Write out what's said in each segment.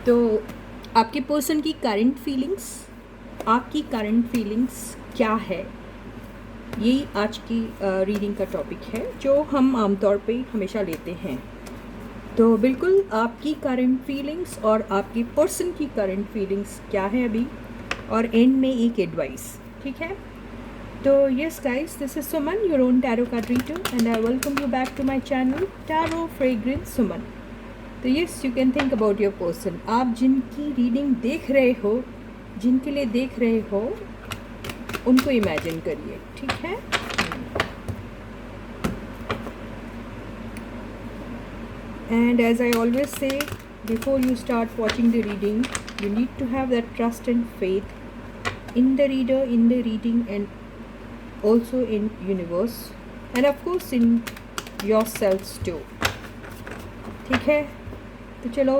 तो आपके पर्सन की करंट फीलिंग्स, आपकी करंट फीलिंग्स क्या है, यही आज की रीडिंग का टॉपिक है जो हम आमतौर पे हमेशा लेते हैं। तो बिल्कुल आपकी करंट फीलिंग्स और आपकी पर्सन की करंट फीलिंग्स क्या है अभी, और एंड में एक एडवाइस, ठीक है। तो yes guys, this is Suman, your own tarot card reader, and I welcome you back to my channel tarot fragrance Suman. तो yes, you can think about your person. आप जिनकी रीडिंग देख रहे हो, जिनके लिए देख रहे हो, उनको इमेजिन करिए, ठीक है। And as I always say, before you start watching the reading, you need to have that trust and faith in the reader, in the reading, and also in universe, and of course in yourselves too. ठीक है, तो चलो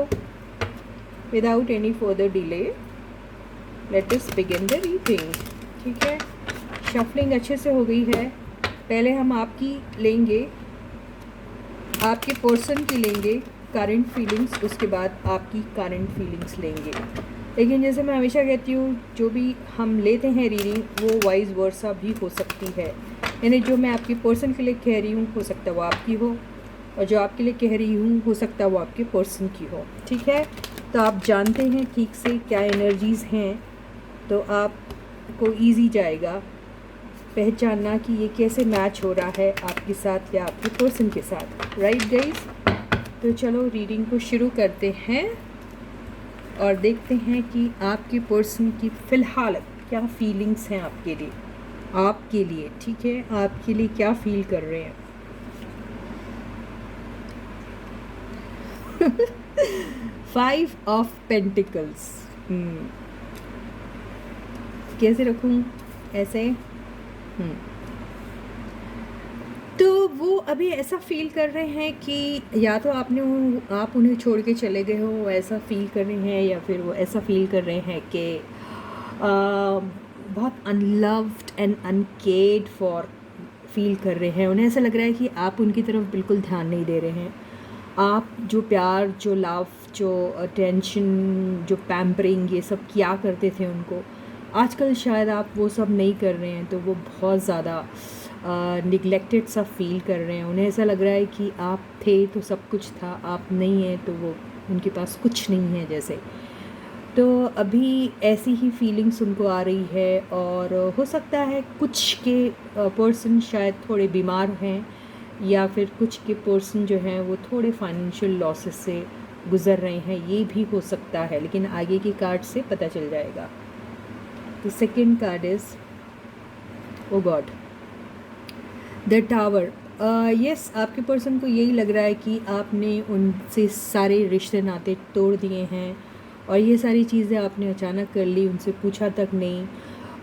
without any further delay, let us begin the reading. ठीक है, shuffling अच्छे से हो गई है। पहले हम आपकी लेंगे, आपके पर्सन की लेंगे करंट फीलिंग्स, उसके बाद आपकी करंट फीलिंग्स लेंगे। लेकिन जैसे मैं हमेशा कहती हूँ, जो भी हम लेते हैं रीडिंग वो वाइज वर्सा भी हो सकती है। यानी जो मैं आपके पर्सन के लिए कह रही हूँ हो सकता है वो आपकी हो, और जो आपके लिए कह रही हूँ हो सकता है वो आपके पर्सन की हो, ठीक है। तो आप जानते हैं ठीक से क्या एनर्जीज़ हैं, तो आपको ईजी जाएगा पहचानना कि ये कैसे मैच हो रहा है आपके साथ या आपके पर्सन के साथ, राइट गाइस। तो चलो रीडिंग को शुरू करते हैं और देखते हैं कि आपके पर्सन की फ़िलहाल क्या फीलिंग्स हैं आपके लिए, ठीक है। आपके लिए क्या फील कर रहे हैं। फाइव ऑफ पेंटिकल्स, कैसे रखूँ ऐसे। तो वो अभी ऐसा फील कर रहे हैं कि या तो आप उन्हें छोड़ के चले गए हो, ऐसा फील कर रहे हैं, या फिर वो ऐसा फील कर रहे हैं कि बहुत unloved and uncared for feel कर रहे हैं। उन्हें ऐसा लग रहा है कि आप उनकी तरफ बिल्कुल ध्यान नहीं दे रहे हैं। आप जो प्यार, जो लव, जो अटेंशन, जो पैम्परिंग, ये सब किया करते थे उनको, आजकल शायद आप वो सब नहीं कर रहे हैं। तो वो बहुत ज़्यादा निगलेक्टेड सा फील कर रहे हैं। उन्हें ऐसा लग रहा है कि आप थे तो सब कुछ था, आप नहीं हैं तो वो उनके पास कुछ नहीं है जैसे। तो अभी ऐसी ही फीलिंग्स उनको आ रही है, और हो सकता है कुछ के पर्सन शायद थोड़े बीमार हैं, या फिर कुछ के पर्सन जो हैं वो थोड़े फाइनेंशियल लॉसेस से गुज़र रहे हैं, ये भी हो सकता है। लेकिन आगे की कार्ड से पता चल जाएगा। The second card is, oh God, the Tower. Yes, आपके पर्सन को यही लग रहा है कि आपने उनसे सारे रिश्ते नाते तोड़ दिए हैं, और ये सारी चीज़ें आपने अचानक कर ली, उनसे पूछा तक नहीं,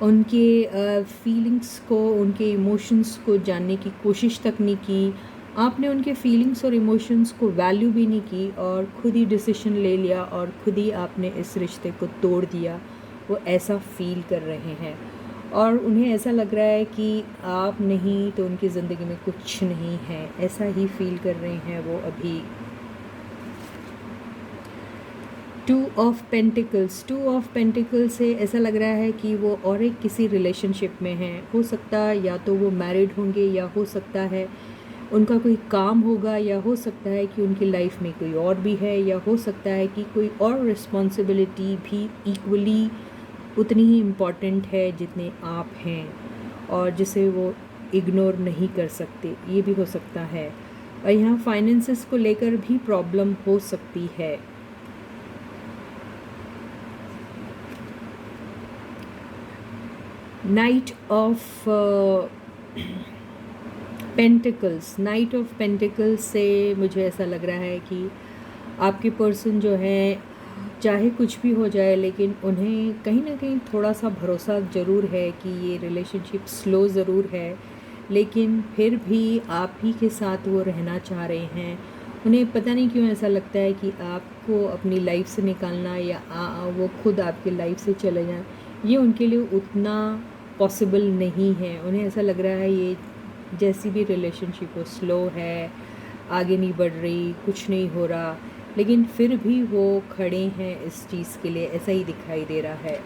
उनके फीलिंग्स को, उनके इमोशंस को जानने की कोशिश तक नहीं की। आपने उनके फीलिंग्स और इमोशंस को वैल्यू भी नहीं की, और खुद ही डिसीजन ले लिया, और खुद ही आपने इस रिश्ते को तोड़ दिया। वो ऐसा फील कर रहे हैं, और उन्हें ऐसा लग रहा है कि आप नहीं तो उनकी ज़िंदगी में कुछ नहीं है, ऐसा ही फील कर रहे हैं वो अभी। टू ऑफ पेंटिकल्स से ऐसा लग रहा है कि वो और एक किसी रिलेशनशिप में हैं। हो सकता है या तो वो मैरिड होंगे, या हो सकता है उनका कोई काम होगा, या हो सकता है कि उनकी लाइफ में कोई और भी है, या हो सकता है कि कोई और रिस्पॉन्सिबिलिटी भी इक्वली उतनी ही इम्पॉर्टेंट है जितने आप हैं, और जिसे वो इग्नोर नहीं कर सकते, ये भी हो सकता है। और यहाँ फाइनेंसेस को लेकर भी प्रॉब्लम हो सकती है। नाइट ऑफ पेंटिकल्स से मुझे ऐसा लग रहा है कि आपके पर्सन जो है, चाहे कुछ भी हो जाए, लेकिन उन्हें कहीं ना कहीं थोड़ा सा भरोसा ज़रूर है कि ये रिलेशनशिप स्लो ज़रूर है, लेकिन फिर भी आप ही के साथ वो रहना चाह रहे हैं। उन्हें पता नहीं क्यों ऐसा लगता है कि आपको अपनी लाइफ से निकालना, या वो खुद आपकी लाइफ से चले जाएं, ये उनके लिए उतना पॉसिबल नहीं है। उन्हें ऐसा लग रहा है ये जैसी भी रिलेशनशिप हो, स्लो है, आगे नहीं बढ़ रही, कुछ नहीं हो रहा, लेकिन फिर भी वो खड़े हैं इस चीज़ के लिए, ऐसा ही दिखाई दे रहा है।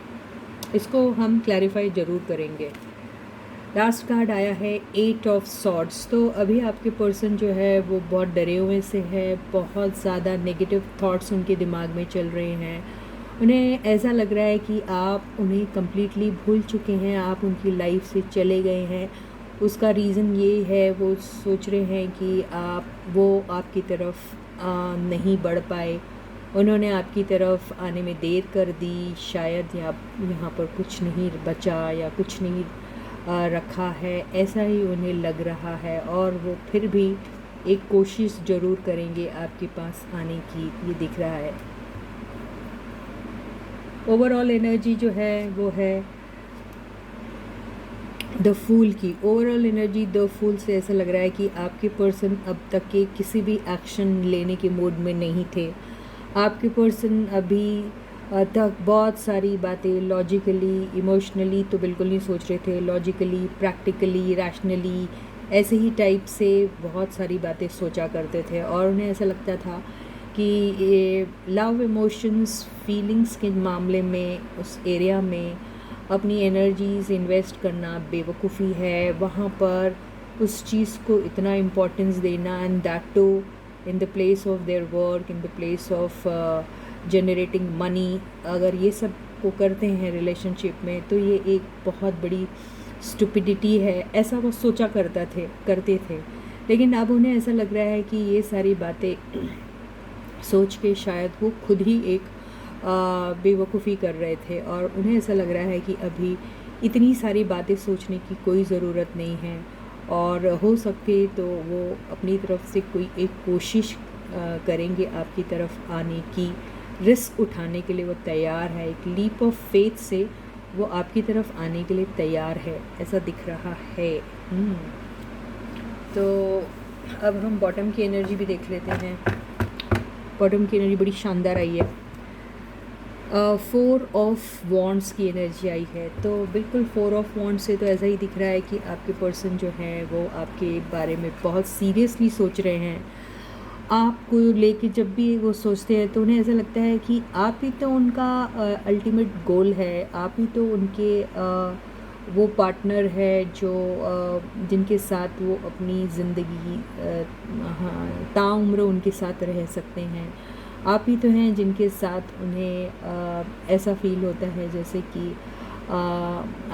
इसको हम क्लैरिफाई ज़रूर करेंगे। लास्ट कार्ड आया है 8 ऑफ सॉर्ड्स। तो अभी आपके पर्सन जो है वो बहुत डरे हुए से है, बहुत ज़्यादा नेगेटिव थॉट्स उनके दिमाग में चल रहे हैं। उन्हें ऐसा लग रहा है कि आप उन्हें कम्प्लीटली भूल चुके हैं, आप उनकी लाइफ से चले गए हैं। उसका रीज़न ये है, वो सोच रहे हैं कि वो आपकी तरफ नहीं बढ़ पाए, उन्होंने आपकी तरफ आने में देर कर दी, शायद यहाँ पर कुछ नहीं बचा या कुछ नहीं रखा है, ऐसा ही उन्हें लग रहा है। और वो फिर भी एक कोशिश ज़रूर करेंगे आपके पास आने की, ये दिख रहा है। ओवरऑल एनर्जी जो है वो है द फूल की। ओवरऑल एनर्जी द फूल से ऐसा लग रहा है कि आपके पर्सन अब तक के किसी भी एक्शन लेने के मूड में नहीं थे। आपके पर्सन अभी तक बहुत सारी बातें लॉजिकली, इमोशनली तो बिल्कुल नहीं सोच रहे थे, लॉजिकली, प्रैक्टिकली, रैशनली, ऐसे ही टाइप से बहुत सारी बातें सोचा करते थे। और उन्हें ऐसा लगता था कि ये लव, इमोशंस, फीलिंग्स के मामले में उस एरिया में अपनी एनर्जीज़ इन्वेस्ट करना बेवकूफ़ी है। वहाँ पर उस चीज़ को इतना इम्पोर्टेंस देना, and that too in the place of their work, in the place of generating money, अगर ये सब को करते हैं रिलेशनशिप में तो ये एक बहुत बड़ी स्टुपिडिटी है, ऐसा वो सोचा करते थे। लेकिन अब उन्हें ऐसा लग रहा है कि ये सारी बातें सोच के शायद वो खुद ही एक बेवकूफ़ी कर रहे थे, और उन्हें ऐसा लग रहा है कि अभी इतनी सारी बातें सोचने की कोई ज़रूरत नहीं है, और हो सके तो वो अपनी तरफ से कोई एक कोशिश करेंगे आपकी तरफ आने की, रिस्क उठाने के लिए वो तैयार है, एक लीप ऑफ फेथ से वो आपकी तरफ आने के लिए तैयार है, ऐसा दिख रहा है। तो अब हम बॉटम की एनर्जी भी देख लेते हैं। बॉटम की एनर्जी बड़ी शानदार आई है। 4 ऑफ वॉन्ड्स की एनर्जी आई है। तो बिल्कुल 4 ऑफ वॉन्ड्स से तो ऐसा ही दिख रहा है कि आपके पर्सन जो हैं वो आपके बारे में बहुत सीरियसली सोच रहे हैं। आपको लेके जब भी वो सोचते हैं तो उन्हें ऐसा लगता है कि आप ही तो उनका अल्टीमेट गोल है, आप ही तो उनके वो पार्टनर है जो जिनके साथ वो अपनी ज़िंदगी ताउम्र उनके साथ रह सकते हैं। आप ही तो हैं जिनके साथ उन्हें ऐसा फील होता है जैसे कि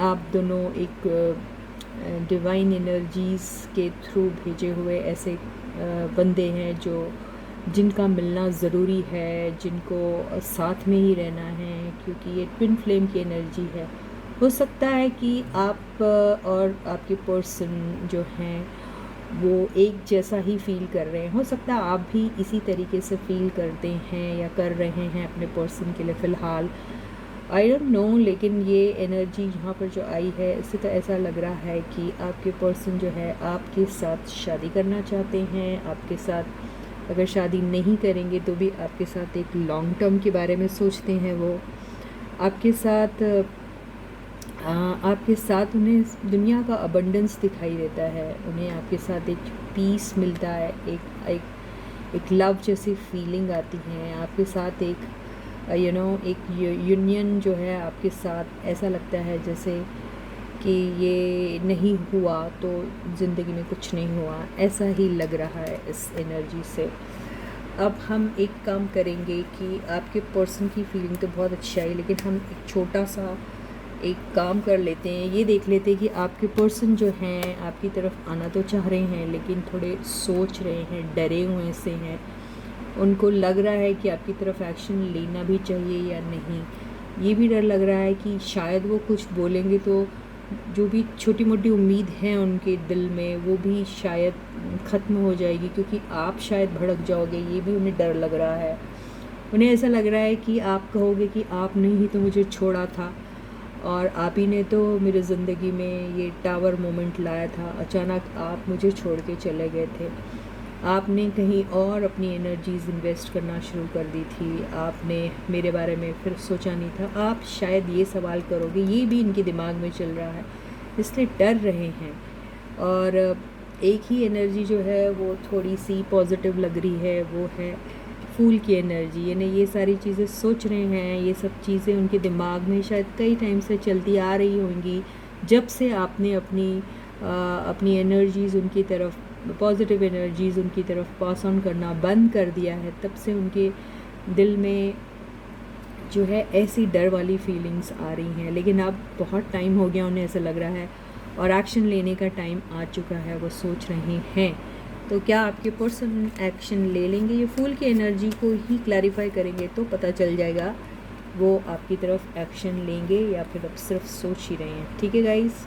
आप दोनों एक डिवाइन एनर्जीज़ के थ्रू भेजे हुए ऐसे बंदे हैं जिनका मिलना ज़रूरी है, जिनको साथ में ही रहना है, क्योंकि ये ट्विन फ्लेम की एनर्जी है। हो सकता है कि आप और आपके पर्सन जो हैं वो एक जैसा ही फील कर रहे हैं, हो सकता है आप भी इसी तरीके से फील करते हैं या कर रहे हैं अपने पर्सन के लिए फ़िलहाल, आई डोंट नो। लेकिन ये एनर्जी यहाँ पर जो आई है इससे तो ऐसा लग रहा है कि आपके पर्सन जो है आपके साथ शादी करना चाहते हैं, आपके साथ अगर शादी नहीं करेंगे तो भी आपके साथ एक लॉन्ग टर्म के बारे में सोचते हैं। वो आपके साथ उन्हें दुनिया का अबंडेंस दिखाई देता है, उन्हें आपके साथ एक पीस मिलता है, एक लव जैसी फीलिंग आती है आपके साथ, एक एक यूनियन जो है आपके साथ, ऐसा लगता है जैसे कि ये नहीं हुआ तो ज़िंदगी में कुछ नहीं हुआ, ऐसा ही लग रहा है इस एनर्जी से। अब हम एक काम करेंगे कि आपके पर्सन की फीलिंग तो बहुत अच्छी आई, लेकिन हम एक छोटा सा एक काम कर लेते हैं, ये देख लेते हैं कि आपके पर्सन जो हैं आपकी तरफ आना तो चाह रहे हैं लेकिन थोड़े सोच रहे हैं, डरे हुए से हैं, उनको लग रहा है कि आपकी तरफ एक्शन लेना भी चाहिए या नहीं। ये भी डर लग रहा है कि शायद वो कुछ बोलेंगे तो जो भी छोटी मोटी उम्मीद है उनके दिल में वो भी शायद ख़त्म हो जाएगी, क्योंकि आप शायद भड़क जाओगे, ये भी उन्हें डर लग रहा है। उन्हें ऐसा लग रहा है कि आप कहोगे कि आपने ही तो मुझे छोड़ा था और आप ही ने तो मेरी ज़िंदगी में ये टावर मोमेंट लाया था, अचानक आप मुझे छोड़ के चले गए थे, आपने कहीं और अपनी एनर्जीज़ इन्वेस्ट करना शुरू कर दी थी, आपने मेरे बारे में फिर सोचा नहीं था, आप शायद ये सवाल करोगे, ये भी इनके दिमाग में चल रहा है, इसलिए डर रहे हैं। और एक ही एनर्जी जो है वो थोड़ी सी पॉजिटिव लग रही है, वो है फूल की एनर्जी, यानी ये सारी चीज़ें सोच रहे हैं, ये सब चीज़ें उनके दिमाग में शायद कई टाइम से चलती आ रही होंगी, जब से आपने अपनी एनर्जीज़ उनकी तरफ, पॉजिटिव एनर्जीज़ उनकी तरफ पास ऑन करना बंद कर दिया है, तब से उनके दिल में जो है ऐसी डर वाली फीलिंग्स आ रही हैं। लेकिन अब बहुत टाइम हो गया उन्हें ऐसा लग रहा है, और एक्शन लेने का टाइम आ चुका है, वो सोच रहे हैं। तो क्या आपके पर्सन एक्शन ले लेंगे? ये फूल की एनर्जी को ही क्लैरिफाई करेंगे तो पता चल जाएगा वो आपकी तरफ एक्शन लेंगे या फिर अब सिर्फ सोच ही रहे हैं। ठीक है गाइस।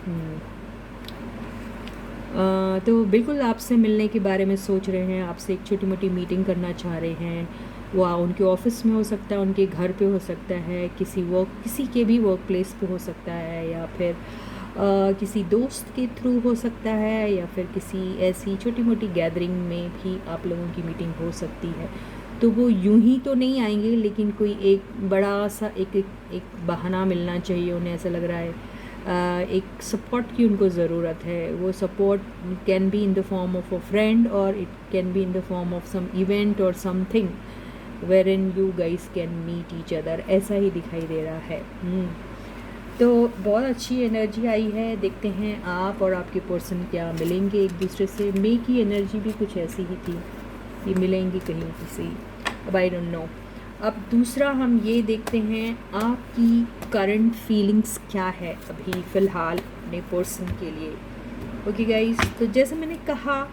तो बिल्कुल आपसे मिलने के बारे में सोच रहे हैं, आपसे एक छोटी मोटी मीटिंग करना चाह रहे हैं। वो उनके ऑफिस में हो सकता है, उनके घर पे हो सकता है, किसी के भी वर्क प्लेस पे हो सकता है, या फिर किसी दोस्त के थ्रू हो सकता है, या फिर किसी ऐसी छोटी मोटी गैदरिंग में भी आप लोगों की मीटिंग हो सकती है। तो वो यूं ही तो नहीं आएंगे, लेकिन कोई एक बड़ा सा एक बहाना मिलना चाहिए। उन्हें ऐसा लग रहा है एक सपोर्ट की उनको ज़रूरत है। वो support can be in the form of a friend, और it can be in the form of some event और something where in you guys can meet each other, ऐसा ही दिखाई दे रहा है। तो बहुत अच्छी एनर्जी आई है। देखते हैं आप और आपके पर्सन क्या मिलेंगे एक दूसरे से। मे की एनर्जी भी कुछ ऐसी ही थी कि मिलेंगी कहीं किसी, अब आई डोंट नो। अब दूसरा हम ये देखते हैं आपकी करंट फीलिंग्स क्या है अभी फ़िलहाल अपने पर्सन के लिए। ओके गाइस, तो जैसे मैंने कहा,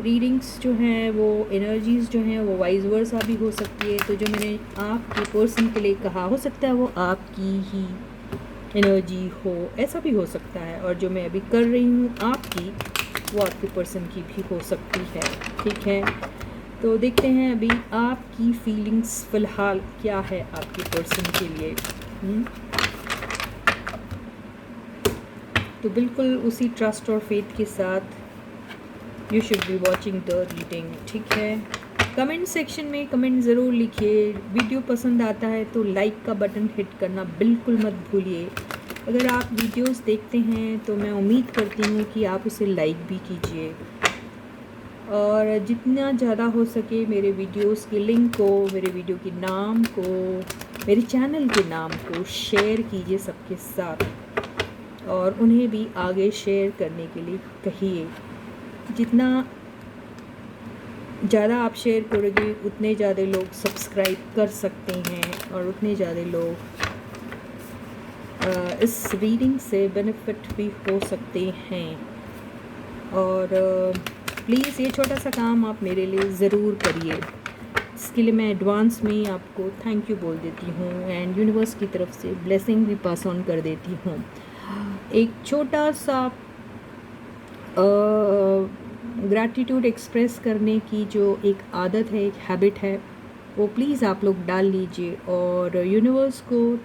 रीडिंग्स जो हैं वो एनर्जीज़ जो हैं वो वाइज वर्सा भी हो सकती है। तो जो मैंने आपके पर्सन के लिए कहा, हो सकता है वो आपकी ही एनर्जी हो, ऐसा भी हो सकता है। और जो मैं अभी कर रही हूँ आपकी, वो आपके पर्सन की भी हो सकती है। ठीक है, तो देखते हैं अभी आपकी फीलिंग्स फ़िलहाल क्या है आपके पर्सन के लिए। तो बिल्कुल उसी ट्रस्ट और फेथ के साथ you should be watching the reading. ठीक है, कमेंट सेक्शन में कमेंट ज़रूर लिखिए। वीडियो पसंद आता है तो लाइक का बटन हिट करना बिल्कुल मत भूलिए। अगर आप वीडियोस देखते हैं तो मैं उम्मीद करती हूँ कि आप उसे लाइक भी कीजिए, और जितना ज़्यादा हो सके मेरे वीडियोस के लिंक को, मेरे वीडियो के नाम को, मेरे चैनल के नाम को शेयर कीजिए सबके साथ, और उन्हें भी आगे शेयर करने के लिए कहिए। जितना ज़्यादा आप शेयर करोगे उतने ज़्यादा लोग सब्सक्राइब कर सकते हैं, और उतने ज़्यादा लोग इस रीडिंग से बेनिफिट भी हो सकते हैं। और प्लीज़ ये छोटा सा काम आप मेरे लिए ज़रूर करिए। इसके लिए मैं एडवांस में ही आपको थैंक यू बोल देती हूँ, एंड यूनिवर्स की तरफ से ब्लेसिंग भी पास ऑन कर देती हूँ। एक छोटा सा ग्रैटिट्यूड एक्सप्रेस करने की जो एक आदत है, एक हैबिट है, वो प्लीज़ आप लोग डाल लीजिए। और यूनिवर्स को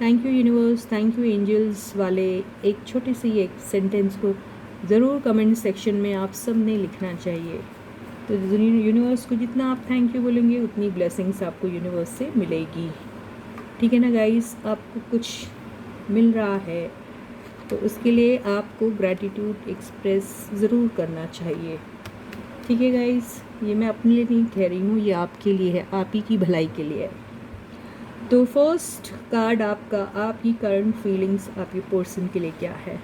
thank you universe, thank you angels वाले एक छोटी सी एक सेंटेंस को ज़रूर कमेंट सेक्शन में आप सब ने लिखना चाहिए। तो यूनिवर्स को जितना आप थैंक यू बोलेंगे उतनी ब्लेसिंग्स आपको यूनिवर्स से मिलेगी। ठीक है ना गाइस, आपको कुछ मिल रहा है तो उसके लिए आपको ग्रैटिट्यूड एक्सप्रेस ज़रूर करना चाहिए। ठीक है गाइस, ये मैं अपने लिए नहीं कह रही हूँ, ये आपके लिए है, आप ही की भलाई के लिए है। तो फर्स्ट कार्ड आपका, आपकी करंट फीलिंग्स आपके पर्सन के लिए क्या है।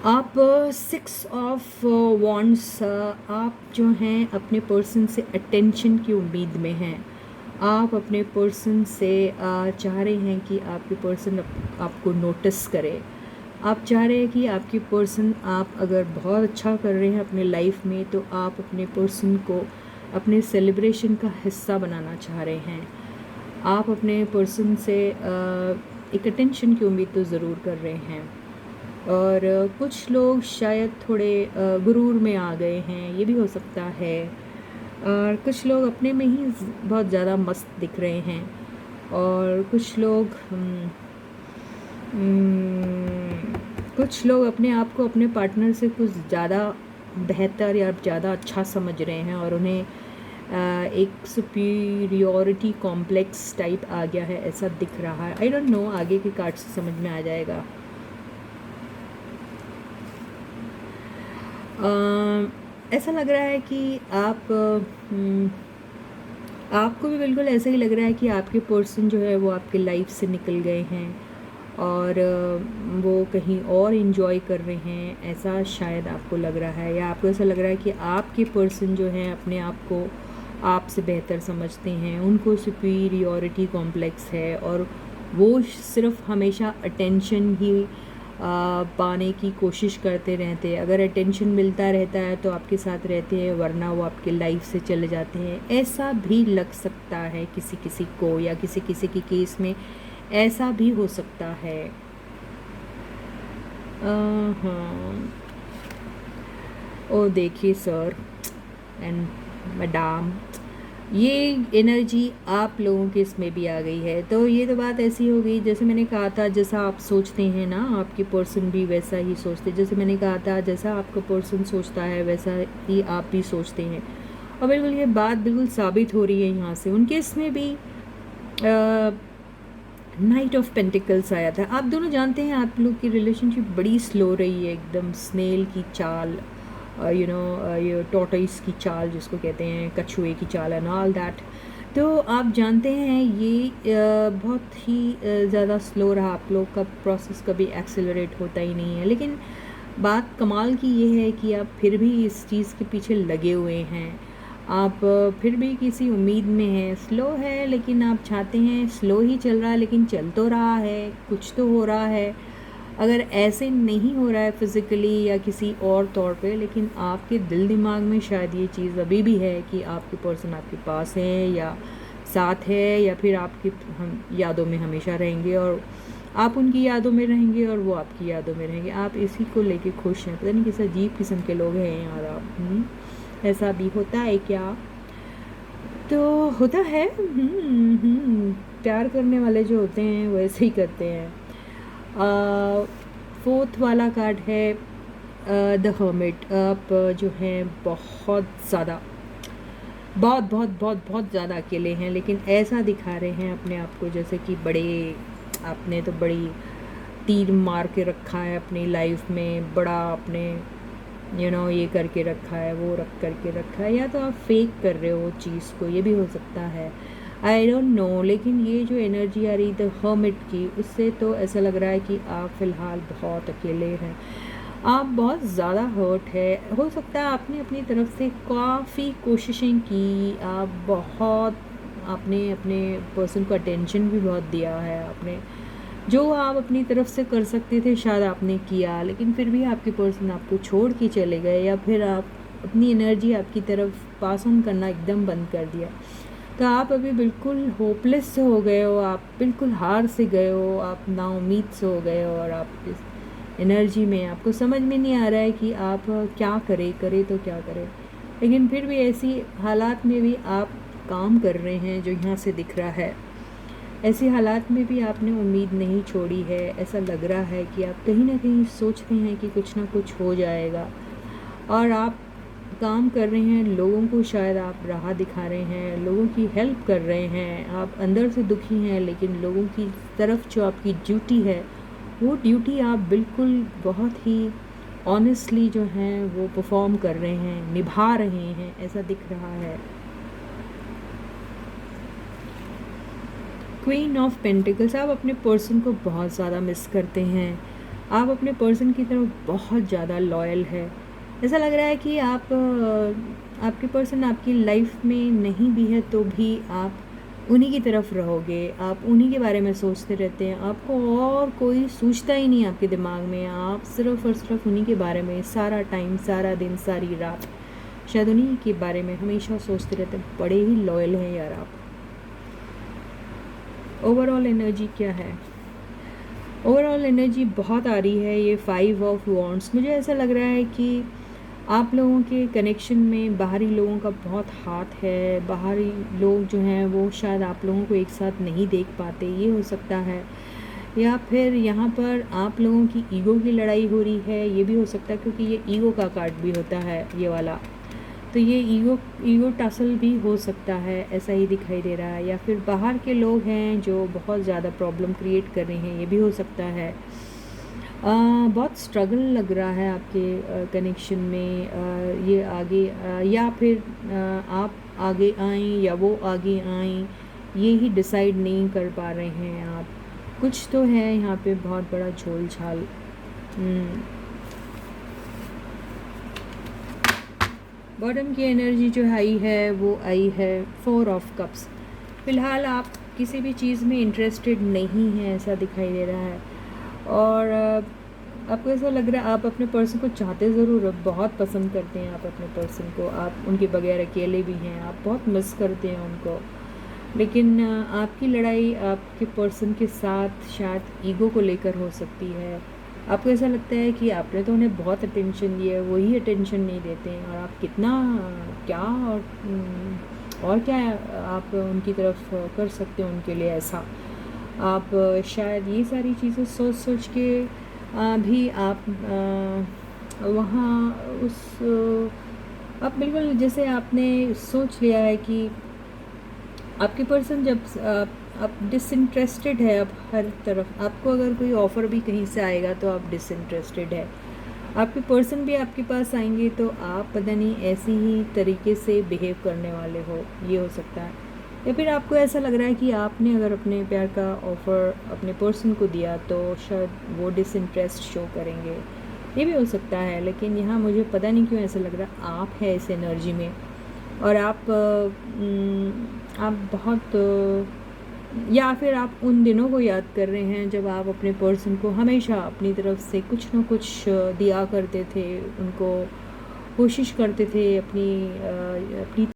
आप 6 ऑफ वॉन्ड्स, आप जो हैं अपने पर्सन से अटेंशन की उम्मीद में हैं। आप अपने पर्सन से चाह रहे हैं कि आपके पर्सन आपको नोटिस करे। आप चाह रहे हैं कि आपके पर्सन, आप अगर बहुत अच्छा कर रहे हैं अपने लाइफ में, तो आप अपने पर्सन को अपने सेलिब्रेशन का हिस्सा बनाना चाह रहे हैं। आप अपने पर्सन से एक अटेंशन की उम्मीद तो ज़रूर कर रहे हैं। और कुछ लोग शायद थोड़े गुरूर में आ गए हैं, ये भी हो सकता है। और कुछ लोग अपने में ही बहुत ज़्यादा मस्त दिख रहे हैं, और कुछ लोग अपने आप को अपने पार्टनर से कुछ ज़्यादा बेहतर या ज़्यादा अच्छा समझ रहे हैं, और उन्हें एक सुपीरियॉरिटी कॉम्प्लेक्स टाइप आ गया है, ऐसा दिख रहा है। आई डोंट नो, आगे के कार्ड से समझ में आ जाएगा। ऐसा लग रहा है कि आप आपको भी बिल्कुल ऐसा ही लग रहा है कि आपके पर्सन जो है वो आपके लाइफ से निकल गए हैं और वो कहीं और इन्जॉय कर रहे हैं, ऐसा शायद आपको लग रहा है। या आपको ऐसा लग रहा है कि आपके पर्सन जो हैं अपने आप को आपसे बेहतर समझते हैं, उनको सुपीरियॉरिटी कॉम्प्लेक्स है और वो सिर्फ हमेशा अटेंशन ही पाने की कोशिश करते रहते हैं। अगर अटेंशन मिलता रहता है तो आपके साथ रहते हैं, वरना वो आपके लाइफ से चले जाते हैं। ऐसा भी लग सकता है किसी किसी को, या किसी किसी की केस में ऐसा भी हो सकता है। हाँ, ओ देखिए सर एंड मैडम, ये एनर्जी आप लोगों के इसमें भी आ गई है। तो ये तो बात ऐसी हो गई, जैसे मैंने कहा था, जैसा आप सोचते हैं ना, आपके पर्सन भी वैसा ही सोचते। जैसे मैंने कहा था, जैसा आपका पर्सन सोचता है वैसा ही आप भी सोचते हैं। और बिल्कुल ये बात बिल्कुल साबित हो रही है यहाँ से। उनके इसमें भी नाइट ऑफ पेंटिकल्स आया था। आप दोनों जानते हैं आप लोग की रिलेशनशिप बड़ी स्लो रही है, एकदम स्नेल की चाल, ये टॉर्टोइस की चाल जिसको कहते हैं, कछुए की चाल एंड ऑल दैट। तो आप जानते हैं ये बहुत ही ज़्यादा स्लो रहा। आप लोग का प्रोसेस कभी एक्सेलरेट होता ही नहीं है। लेकिन बात कमाल की ये है कि आप फिर भी इस चीज़ के पीछे लगे हुए हैं। आप फिर भी किसी उम्मीद में हैं। स्लो है लेकिन आप चाहते हैं, स्लो ही चल रहा है लेकिन चल तो रहा है, कुछ तो हो रहा है। अगर ऐसे नहीं हो रहा है फिज़िकली या किसी और तौर पे, लेकिन आपके दिल दिमाग में शायद ये चीज़ अभी भी है कि आपके पर्सन आपके पास है या साथ है, या फिर आपकी हम यादों में हमेशा रहेंगे और आप उनकी यादों में रहेंगे और वो आपकी यादों में रहेंगे। आप इसी को लेके खुश हैं। पता नहीं किस अजीब किस्म के लोग हैं यार आप। ऐसा भी होता है क्या? तो होता है। प्यार करने वाले जो होते हैं वो ऐसे ही करते हैं। फोर्थ वाला कार्ड है द हर्मिट। आप जो हैं बहुत ज़्यादा बहुत बहुत बहुत बहुत ज़्यादा अकेले हैं, लेकिन ऐसा दिखा रहे हैं अपने आप को जैसे कि बड़े, आपने तो बड़ी तीर मार के रखा है अपनी लाइफ में, बड़ा आपने ये करके रखा है, वो रख करके रखा है, या तो आप फेक कर रहे हो चीज़ को, ये भी हो सकता है। I don't know. लेकिन ये जो एनर्जी आ रही द हर्मिट की, उससे तो ऐसा लग रहा है कि आप फ़िलहाल बहुत अकेले हैं। आप बहुत ज़्यादा हर्ट है। हो सकता है आपने अपनी तरफ से काफ़ी कोशिशें की, आपने अपने पर्सन को अटेंशन भी बहुत दिया है, आपने जो आप अपनी तरफ से कर सकते थे शायद आपने किया, लेकिन फिर भी आपके पर्सन आपको छोड़ के चले गए, या फिर आप अपनी एनर्जी आपकी तरफ पास ऑन करना एकदम बंद कर दिया। तो आप अभी बिल्कुल होपलेस से हो गए हो, आप बिल्कुल हार से गए हो, आप नाउम्मीद से हो गए हो, और आप इस एनर्जी में आपको समझ में नहीं आ रहा है कि आप क्या करें तो क्या करें। लेकिन फिर भी ऐसी हालात में भी आप काम कर रहे हैं जो यहाँ से दिख रहा है। ऐसी हालात में भी आपने उम्मीद नहीं छोड़ी है। ऐसा लग रहा है कि आप कहीं ना कहीं सोचते हैं कि कुछ ना कुछ हो जाएगा, और आप काम कर रहे हैं। लोगों को शायद आप राह दिखा रहे हैं, लोगों की हेल्प कर रहे हैं। आप अंदर से दुखी हैं, लेकिन लोगों की तरफ जो आपकी ड्यूटी है, वो ड्यूटी आप बिल्कुल बहुत ही ऑनेस्टली जो है वो परफॉर्म कर रहे हैं, निभा रहे हैं, ऐसा दिख रहा है। क्वीन ऑफ पेंटिकल्स, आप अपने पर्सन को बहुत ज़्यादा मिस करते हैं। आप अपने पर्सन की तरफ बहुत ज़्यादा लॉयल है। ऐसा लग रहा है कि आपके पर्सन आपकी लाइफ में नहीं भी है तो भी आप उन्हीं की तरफ रहोगे, आप उन्हीं के बारे में सोचते रहते हैं। आपको और कोई सोचता ही नहीं आपके दिमाग में, आप सिर्फ और सिर्फ उन्हीं के बारे में सारा टाइम, सारा दिन, सारी रात शायद उन्हीं के बारे में हमेशा सोचते रहते हैं। बड़े ही लॉयल हैं यार आप। ओवरऑल एनर्जी क्या है? ओवरऑल एनर्जी बहुत आ रही है ये 5 ऑफ वॉन्ड्स। मुझे ऐसा लग रहा है कि आप लोगों के कनेक्शन में बाहरी लोगों का बहुत हाथ है। बाहरी लोग जो हैं वो शायद आप लोगों को एक साथ नहीं देख पाते, ये हो सकता है। या फिर यहाँ पर आप लोगों की ईगो की लड़ाई हो रही है, ये भी हो सकता है, क्योंकि ये ईगो का कार्ड भी होता है ये वाला। तो ये ईगो टसल भी हो सकता है, ऐसा ही दिखाई दे रहा है। या फिर बाहर के लोग हैं जो बहुत ज़्यादा प्रॉब्लम क्रिएट कर रहे हैं, ये भी हो सकता है। बहुत स्ट्रगल लग रहा है आपके कनेक्शन में। ये आगे या फिर आप आगे आएँ या वो आगे आएँ, ये ही डिसाइड नहीं कर पा रहे हैं आप। कुछ तो है यहाँ पे बहुत बड़ा झोल झाल। बॉटम की एनर्जी जो आई है वो आई है 4 ऑफ कप्स। फ़िलहाल आप किसी भी चीज़ में इंटरेस्टेड नहीं हैं ऐसा दिखाई दे रहा है, और आपको ऐसा लग रहा है आप अपने पर्सन को चाहते ज़रूर हो, बहुत पसंद करते हैं आप अपने पर्सन को, आप उनके बगैर अकेले भी हैं, आप बहुत मिस करते हैं उनको। लेकिन आपकी लड़ाई आपके पर्सन के साथ शायद ईगो को लेकर हो सकती है। आपको ऐसा लगता है कि आपने तो उन्हें बहुत अटेंशन दिया है, वही अटेंशन नहीं देते हैं, और आप कितना क्या और क्या आप उनकी तरफ कर सकते हो उनके लिए ऐसा। आप शायद ये सारी चीज़ें सोच सोच के भी आप वहाँ उस आप बिल्कुल जैसे आपने सोच लिया है कि आपके पर्सन जब आप डिसइंटरेस्टेड है अब हर तरफ, आपको अगर कोई ऑफ़र भी कहीं से आएगा तो आप डिसइंटरेस्टेड है। आपके पर्सन भी आपके पास आएंगे तो आप पता नहीं ऐसी ही तरीके से बिहेव करने वाले हो, ये हो सकता है। या फिर आपको ऐसा लग रहा है कि आपने अगर अपने प्यार का ऑफ़र अपने पर्सन को दिया तो शायद वो डिसइंटरेस्ट शो करेंगे, ये भी हो सकता है। लेकिन यहाँ मुझे पता नहीं क्यों ऐसा लग रहा है आप है इस एनर्जी में, और आप बहुत या फिर आप उन दिनों को याद कर रहे हैं जब आप अपने पर्सन को हमेशा अपनी तरफ से कुछ न कुछ दिया करते थे, उनको कोशिश करते थे अपनी